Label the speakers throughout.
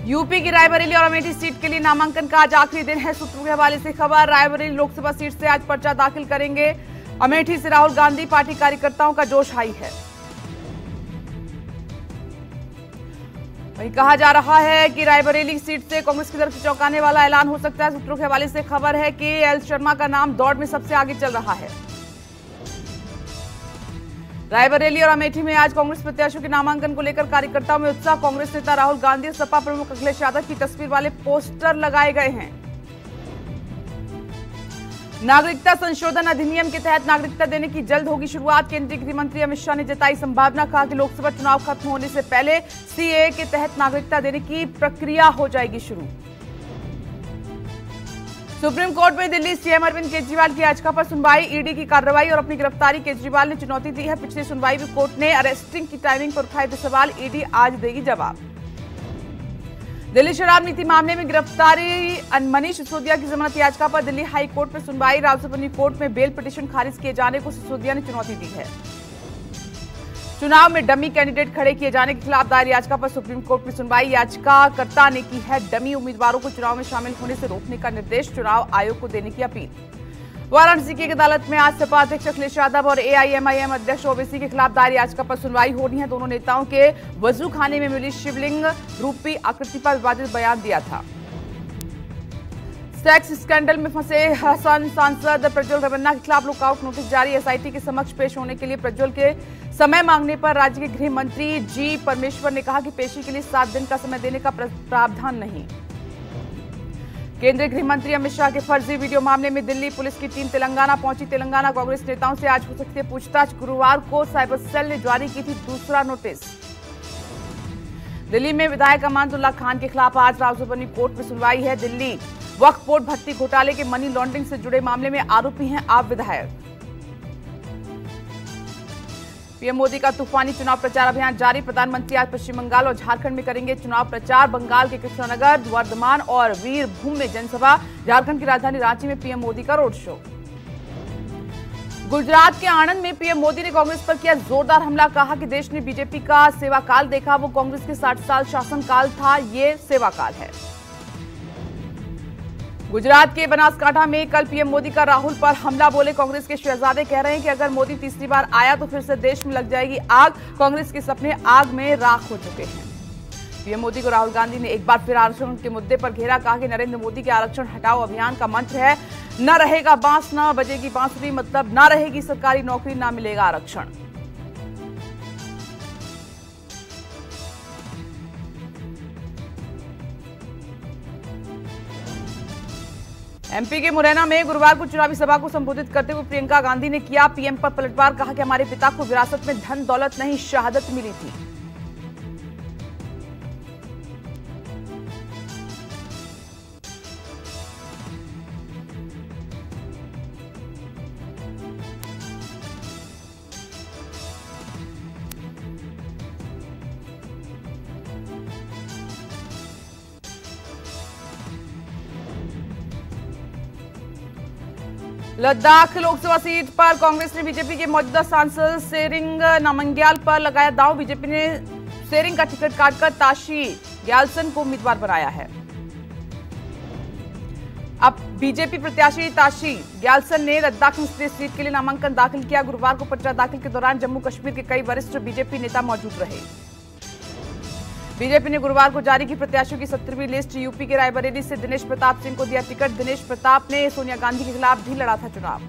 Speaker 1: UP की रायबरेली और Amethi seat के लिए नामांकन का आज आखिरी दिन है। सूत्रों के हवाले से खबर, रायबरेली लोकसभा सीट से आज पर्चा दाखिल करेंगे। अमेठी से राहुल गांधी, पार्टी कार्यकर्ताओं का जोश हाई है। वहीं कहा जा रहा है कि रायबरेली सीट से कांग्रेस की तरफ से चौंकाने वाला ऐलान हो सकता है। सूत्रों के हवाले से खबर है कि एल शर्मा का नाम दौड़ में सबसे आगे चल रहा है। रायबरेली और अमेठी में आज कांग्रेस प्रत्याशियों के नामांकन को लेकर कार्यकर्ताओं में उत्साह। कांग्रेस नेता राहुल गांधी और सपा प्रमुख अखिलेश यादव की तस्वीर वाले पोस्टर लगाए गए हैं। नागरिकता संशोधन अधिनियम के तहत नागरिकता देने की जल्द होगी शुरुआत। केंद्रीय गृह मंत्री अमित शाह ने जताई संभावना, कहा कि लोकसभा चुनाव खत्म होने से पहले सीएए के तहत नागरिकता देने की प्रक्रिया हो जाएगी शुरू। सुप्रीम कोर्ट में दिल्ली सीएम अरविंद केजरीवाल की याचिका पर सुनवाई। ईडी की कार्रवाई और अपनी गिरफ्तारी केजरीवाल ने चुनौती दी है। पिछली सुनवाई में कोर्ट ने अरेस्टिंग की टाइमिंग पर उठाए थे सवाल। ईडी आज देगी जवाब। दिल्ली शराब नीति मामले में गिरफ्तारी मनीष सिसोदिया की जमानत याचिका पर दिल्ली हाई कोर्ट में सुनवाई। रावलपिंडी कोर्ट में बेल पिटीशन खारिज किए जाने को सिसोदिया ने चुनौती दी है। चुनाव में डमी कैंडिडेट खड़े किए जाने के खिलाफ दायर याचिका पर सुप्रीम कोर्ट में सुनवाई। याचिकाकर्ता ने की है डमी उम्मीदवारों को चुनाव में शामिल होने से रोकने का निर्देश, चुनाव आयोग को देने की अपील। वाराणसी की एक अदालत में आज सपा अध्यक्ष अखिलेश यादव और एआईएमआईएम अध्यक्ष ओवैसी के खिलाफ दायर याचिका पर सुनवाई होनी है। दोनों नेताओं के वजू खाने में मिली शिवलिंग रूपी आकृति पर विवादित बयान दिया था। सेक्स स्कैंडल में फंसे हसन सांसद प्रज्वल रेवन्ना के खिलाफ लुकआउट नोटिस जारी। एसआईटी के समक्ष पेश होने के लिए प्रज्वल के समय मांगने पर राज्य के गृह मंत्री जी परमेश्वर ने कहा कि पेशी के लिए 7 दिन का समय देने का प्रावधान नहीं। केंद्रीय गृह मंत्री अमित शाह के फर्जी वीडियो मामले में दिल्ली पुलिस की टीम तेलंगाना पहुंची। तेलंगाना कांग्रेस नेताओं से आज हो सकती है पूछताछ। गुरुवार को साइबर सेल ने जारी की थी दूसरा नोटिस। दिल्ली में विधायक अमानतुल्लाह खान के खिलाफ आज रावलपिंडी कोर्ट में सुनवाई है। दिल्ली वक्फ बोर्ड भर्ती घोटाले के मनी लॉन्ड्रिंग से जुड़े मामले में आरोपी हैं आप विधायक। पीएम मोदी का तूफानी चुनाव प्रचार अभियान जारी। प्रधानमंत्री आज पश्चिम बंगाल और झारखंड में करेंगे चुनाव प्रचार। बंगाल के कृष्णनगर, वर्धमान और वीरभूम में जनसभा। झारखंड की राजधानी रांची में पीएम मोदी का रोड शो। गुजरात के आणंद में पीएम मोदी ने कांग्रेस पर किया जोरदार हमला। कहा कि देश ने बीजेपी का सेवा काल देखा, वो कांग्रेस के 60 साल शासनकाल था, ये सेवा काल है। गुजरात के बनासकांठा में कल पीएम मोदी का राहुल पर हमला। बोले कांग्रेस के शहजादे कह रहे हैं कि अगर मोदी तीसरी बार आया तो फिर से देश में लग जाएगी आग। कांग्रेस के सपने आग में राख हो चुके हैं। पीएम मोदी को राहुल गांधी ने एक बार फिर आरक्षण के मुद्दे पर घेरा। कहा कि नरेंद्र मोदी के आरक्षण हटाओ अभियान का मंत्र है, न रहेगा बांस न बजेगी बांसुरी, मतलब न रहेगी सरकारी नौकरी न मिलेगा आरक्षण। एमपी के मुरैना में गुरुवार को चुनावी सभा को संबोधित करते हुए प्रियंका गांधी ने किया पीएम पर पलटवार। कहा कि हमारे पिता को विरासत में धन दौलत नहीं शहादत मिली थी। लद्दाख लोकसभा सीट पर कांग्रेस ने बीजेपी के मौजूदा सांसद सेरिंग नामग्याल पर लगाया दांव। बीजेपी ने सेरिंग का टिकट काटकर ताशी ग्यालसन को उम्मीदवार बनाया है। अब बीजेपी प्रत्याशी ताशी ग्यालसन ने लद्दाख संसदीय सीट के लिए नामांकन दाखिल किया। गुरुवार को पर्चा दाखिल के दौरान जम्मू कश्मीर के कई वरिष्ठ बीजेपी नेता मौजूद रहे। बीजेपी ने गुरुवार को जारी की प्रत्याशियों की 17वीं लिस्ट। यूपी के रायबरेली से दिनेश प्रताप सिंह को दिया टिकट। दिनेश प्रताप ने सोनिया गांधी के खिलाफ भी लड़ा था चुनाव।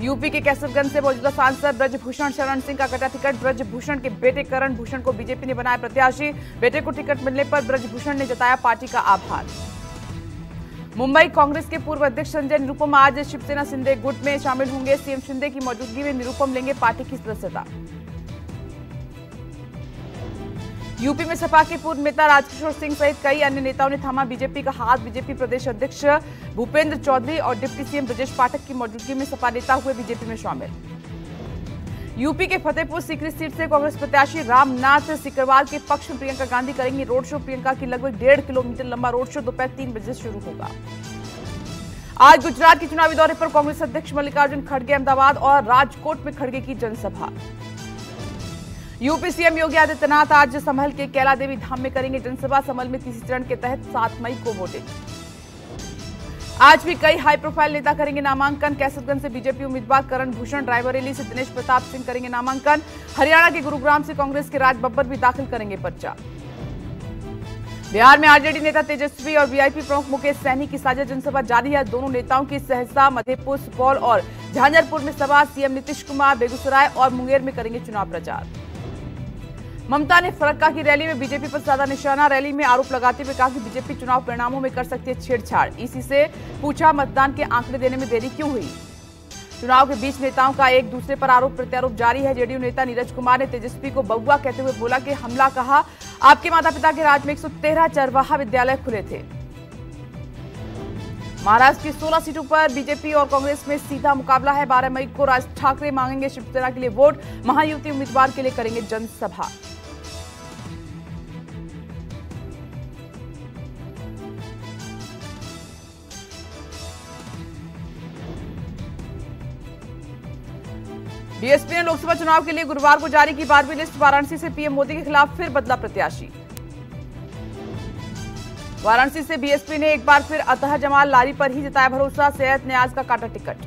Speaker 1: यूपी के कैसरगंज से मौजूदा सांसद ब्रजभूषण शरण सिंह का कटा टिकट। ब्रजभूषण के बेटे करण भूषण को बीजेपी ने बनाया प्रत्याशी। बेटे को टिकट मिलने पर ब्रजभूषण ने जताया पार्टी का आभार। मुंबई कांग्रेस के पूर्व अध्यक्ष संजय निरुपम आज शिवसेना शिंदे गुट में शामिल होंगे। सीएम शिंदे की मौजूदगी में निरुपम लेंगे पार्टी की सदस्यता। यूपी में सपा के पूर्व नेता राजकिशोर सिंह सहित कई अन्य नेताओं ने थामा बीजेपी का हाथ। बीजेपी प्रदेश अध्यक्ष भूपेंद्र चौधरी और डिप्टी सीएम ब्रजेश पाठक की मौजूदगी में सपा नेता हुए बीजेपी में शामिल। यूपी के फतेहपुर सीकरी सीट से कांग्रेस प्रत्याशी रामनाथ सिकरवाल के पक्ष में प्रियंका गांधी करेंगी रोड शो। प्रियंका की लगभग 1.5 किलोमीटर लंबा रोड शो दोपहर 3 बजे शुरू होगा। आज गुजरात के चुनावी दौरे पर कांग्रेस अध्यक्ष मल्लिकार्जुन खड़गे अहमदाबाद और राजकोट में खड़गे की जनसभा। यूपी सीएम योगी आदित्यनाथ आज संभल के कैला देवी धाम में करेंगे जनसभा। संभल में तीसरे चरण के तहत 7 मई को वोटिंग। आज भी कई हाई प्रोफाइल नेता करेंगे नामांकन। कैसरगंज से बीजेपी उम्मीदवार करण भूषण, रायबरेली से दिनेश प्रताप सिंह करेंगे नामांकन। हरियाणा के गुरुग्राम से कांग्रेस के राज बब्बर भी दाखिल करेंगे पर्चा। बिहार में आरजेडी नेता तेजस्वी और वीआईपी प्रमुख मुकेश सहनी की साझा जनसभा जारी है। दोनों नेताओं की सहरसा, मधेपुरा, सुपौल और झांझरपुर में सभा। सीएम नीतीश कुमार बेगूसराय और मुंगेर में करेंगे चुनाव प्रचार। ममता ने फरक्का की रैली में बीजेपी पर साधा निशाना। रैली में आरोप लगाते हुए कहा कि बीजेपी चुनाव परिणामों में कर सकती है छेड़छाड़। ईसी से पूछा मतदान के आंकड़े देने में देरी क्यों हुई। चुनाव के बीच नेताओं का एक दूसरे पर आरोप प्रत्यारोप जारी है। जेडीयू नेता नीरज कुमार ने तेजस्वी को बउआ कहते हुए बोला कि हमला कहा। आपके माता पिता के राज में 113 चरवाहा विद्यालय खुले थे। महाराष्ट्र की 16 सीटों पर बीजेपी और कांग्रेस में सीधा मुकाबला है। 12 मई को राज ठाकरे मांगेंगे शिवसेना के लिए वोट। महायुति उम्मीदवार के लिए करेंगे जनसभा। बीएसपी ने लोकसभा चुनाव के लिए गुरुवार को जारी की 12वीं लिस्ट। वाराणसी से पीएम मोदी के खिलाफ फिर बदला प्रत्याशी। वाराणसी से बीएसपी ने एक बार फिर अतः जमाल लारी पर ही जताया भरोसा। सैयद न्याज का काटा टिकट।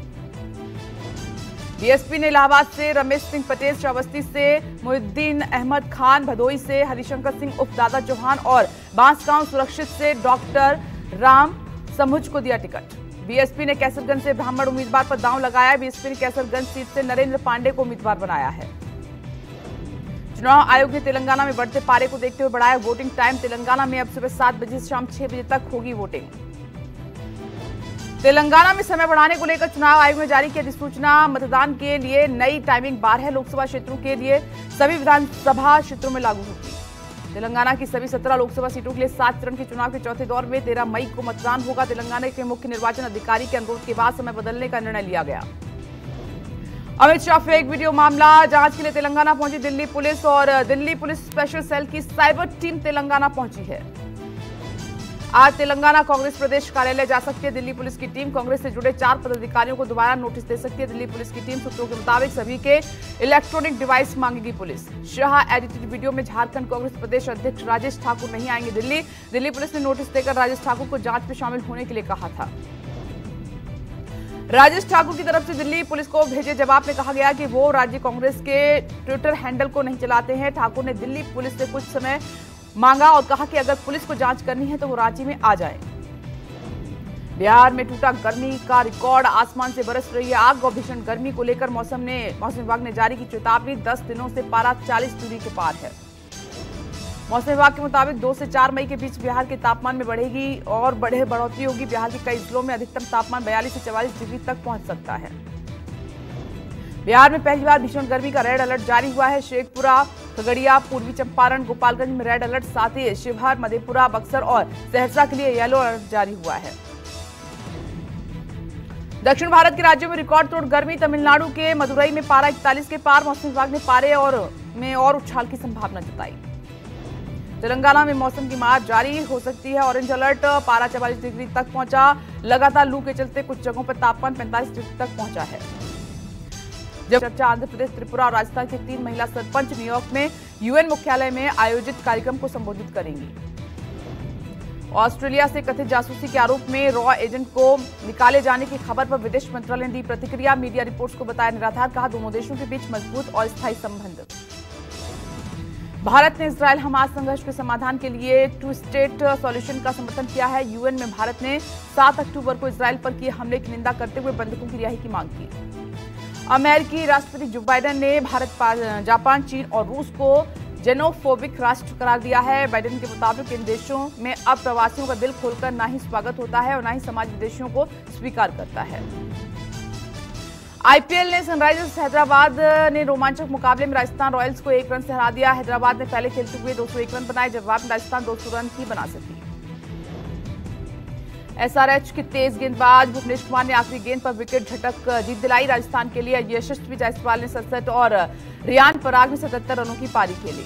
Speaker 1: बीएसपी ने इलाहाबाद से रमेश सिंह पटेल, श्रावस्ती से मोहिउद्दीन अहमद खान, भदोई से हरिशंकर सिंह उर्फ दादा चौहान और बांसगांव सुरक्षित से डॉक्टर राम समुझ को दिया टिकट। बीएसपी ने कैसरगंज से ब्राह्मण उम्मीदवार पर दांव लगाया। बीएसपी ने कैसरगंज सीट से नरेंद्र पांडे को उम्मीदवार बनाया है। चुनाव आयोग ने तेलंगाना में बढ़ते पारे को देखते हुए बढ़ाया वोटिंग टाइम। तेलंगाना में अब सुबह 7 बजे से शाम 6 बजे तक होगी वोटिंग। तेलंगाना में समय बढ़ाने को लेकर चुनाव आयोग ने जारी की अधिसूचना। मतदान के लिए नई टाइमिंग 12 लोकसभा क्षेत्रों के लिए सभी विधानसभा क्षेत्रों में लागू होगी। तेलंगाना की सभी 17 लोकसभा सीटों के लिए 7 चरण के चुनाव के चौथे दौर में 13 मई को मतदान होगा। तेलंगाना के मुख्य निर्वाचन अधिकारी के अनुरोध के बाद समय बदलने का निर्णय लिया गया। अमित शाह फेक वीडियो मामला जांच के लिए तेलंगाना पहुंची दिल्ली पुलिस और दिल्ली पुलिस स्पेशल सेल की साइबर टीम तेलंगाना पहुंची है। आज तेलंगाना कांग्रेस प्रदेश कार्यालय जा सकती है दिल्ली पुलिस की टीम। कांग्रेस से जुड़े 4 पदाधिकारियों को दोबारा नोटिस दे सकती है दिल्ली पुलिस की टीम। सूत्रों के मुताबिक सभी के इलेक्ट्रॉनिक डिवाइस मांगेगी पुलिस। शाह एडिटेड वीडियो में झारखंड कांग्रेस प्रदेश अध्यक्ष राजेश ठाकुर नहीं आएंगे दिल्ली। दिल्ली पुलिस ने नोटिस देकर राजेश ठाकुर को जांच में शामिल होने के लिए कहा था। राजेश ठाकुर की तरफ से दिल्ली पुलिस को भेजे जवाब में कहा गया कि वो राज्य कांग्रेस के ट्विटर हैंडल को नहीं चलाते हैं। ठाकुर ने दिल्ली पुलिस से कुछ समय मांगा और कहा कि अगर पुलिस को जांच करनी है तो वो रांची में आ जाए। बिहार में टूटा गर्मी का रिकॉर्ड। आसमान से बरस रही है आग और भीषण गर्मी को लेकर मौसम विभाग ने जारी की चेतावनी। 10 दिनों से पारा 40 डिग्री के पार है। मौसम विभाग के मुताबिक 2 से 4 मई के बीच बिहार के तापमान में बढ़ेगी और बढ़ोतरी होगी। बिहार के कई जिलों में अधिकतम तापमान 42 से 44 डिग्री तक पहुंच सकता है। बिहार में पहली बार भीषण गर्मी का रेड अलर्ट जारी हुआ है। शेखपुरा, खगड़िया, पूर्वी चंपारण, गोपालगंज में रेड अलर्ट, साथ ही शिवहर, मधेपुरा, बक्सर और सहरसा के लिए येलो अलर्ट जारी हुआ है। दक्षिण भारत के राज्यों में रिकॉर्ड तोड़ गर्मी। तमिलनाडु के मदुरई में पारा 41 के पार। मौसम विभाग ने पारे में उछाल की संभावना जताई। तेलंगाना में मौसम की मार जारी हो सकती है। Orange alert. पारा 44 डिग्री तक पहुंचा। लगातार लू के चलते कुछ जगहों पर तापमान 45 डिग्री तक पहुंचा है। जब चर्चा आंध्र प्रदेश, त्रिपुरा और राजस्थान की 3 महिला सरपंच न्यूयॉर्क में यूएन मुख्यालय में आयोजित कार्यक्रम को संबोधित करेंगी। ऑस्ट्रेलिया से कथित जासूसी के आरोप में रॉ एजेंट को निकाले जाने की खबर पर विदेश मंत्रालय ने दी प्रतिक्रिया। मीडिया रिपोर्ट्स को बताया निराधार। कहा दोनों देशों के बीच मजबूत और स्थायी संबंध। भारत ने इजरायल हमास संघर्ष के समाधान के लिए 2 स्टेट सॉल्यूशन का समर्थन किया है। यूएन में भारत ने 7 अक्टूबर को इजरायल पर किए हमले की निंदा करते हुए बंधकों की रिहाई की मांग की। अमेरिकी राष्ट्रपति जो बाइडेन ने भारत, जापान, चीन और रूस को जेनोफोबिक राष्ट्र करार दिया है। बाइडेन के मुताबिक इन देशों में अब प्रवासियों का दिल खोलकर ना ही स्वागत होता है और ना ही समाज विदेशियों को स्वीकार करता है। आईपीएल ने सनराइजर्स हैदराबाद ने रोमांचक मुकाबले में राजस्थान रॉयल्स को 1 रन से हरा दिया। हैदराबाद ने पहले खेलते हुए 201 रन बनाए। जवाब में राजस्थान 200 रन ही बना सकी। एसआरएच के तेज गेंदबाज भुवनेश कुमार ने आखिरी गेंद पर विकेट झटक जीत दिलाई। राजस्थान के लिए यशस्वी जायसवाल ने 67 और रियान पराग ने 77 रनों की पारी खेली।